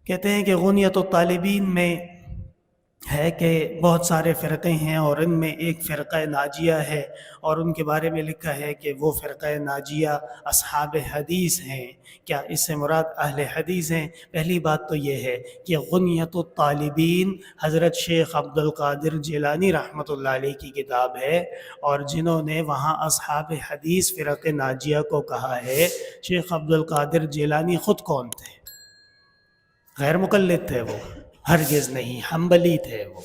کہتے ہیں کہ غنیت الطالبین میں ہے کہ بہت سارے فرقے ہیں اور ان میں ایک فرقہ ناجیہ ہے، اور ان کے بارے میں لکھا ہے کہ وہ فرقہ ناجیہ اصحاب حدیث ہیں۔ کیا اس سے مراد اہل حدیث ہیں؟ پہلی بات تو یہ ہے کہ غنیت الطالبین حضرت شیخ عبد القادر جیلانی رحمۃ اللہ علیہ کی کتاب ہے، اور جنہوں نے وہاں اصحاب حدیث فرقہ ناجیہ کو کہا ہے، شیخ عبد القادر جیلانی خود کون تھے؟ غیر مقلد تھے وہ؟ ہرگز نہیں، حنبلی تھے وہ۔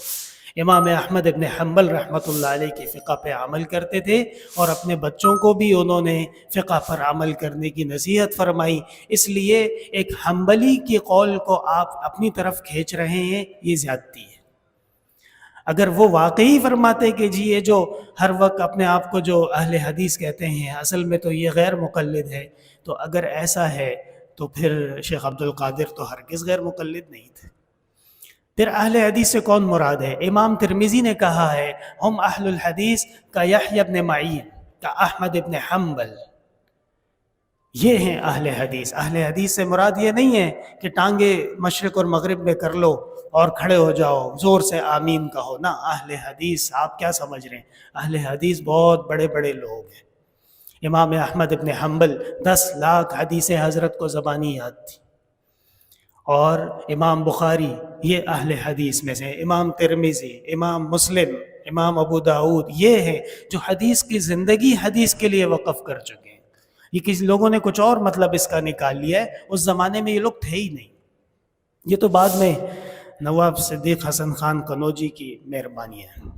امام احمد ابن حنبل رحمۃ اللہ علیہ کی فقہ پہ عمل کرتے تھے، اور اپنے بچوں کو بھی انہوں نے فقہ پر عمل کرنے کی نصیحت فرمائی۔ اس لیے ایک حنبلی کی قول کو آپ اپنی طرف کھینچ رہے ہیں، یہ زیادتی ہے۔ اگر وہ واقعی فرماتے کہ جی یہ جو ہر وقت اپنے آپ کو جو اہل حدیث کہتے ہیں اصل میں تو یہ غیر مقلد ہے، تو اگر ایسا ہے تو پھر شیخ عبد القادر تو ہرگز غیر مقلد نہیں تھے۔ پھر اہل حدیث سے کون مراد ہے؟ امام ترمذی نے کہا ہے ہم اہل الحدیث کا یحییٰ ابن معین کا احمد ابن حنبل، یہ ہیں اہل حدیث۔ اہل حدیث سے مراد یہ نہیں ہے کہ ٹانگے مشرق اور مغرب میں کر لو اور کھڑے ہو جاؤ زور سے آمین کہو نا۔ اہل حدیث آپ کیا سمجھ رہے ہیں؟ اہل حدیث بہت بڑے بڑے لوگ ہیں۔ امام احمد ابن حنبل 10 لاکھ حدیث حضرت کو زبانی یاد تھی، اور امام بخاری یہ اہل حدیث میں سے، امام ترمذی، امام مسلم، امام ابو داؤد، یہ ہیں جو حدیث کی زندگی حدیث کے لیے وقف کر چکے ہیں۔ یہ کسی لوگوں نے کچھ اور مطلب اس کا نکال لیا ہے، اس زمانے میں یہ لوگ تھے ہی نہیں۔ یہ تو بعد میں نواب صدیق حسن خان قنوجی کی مہربانی ہے۔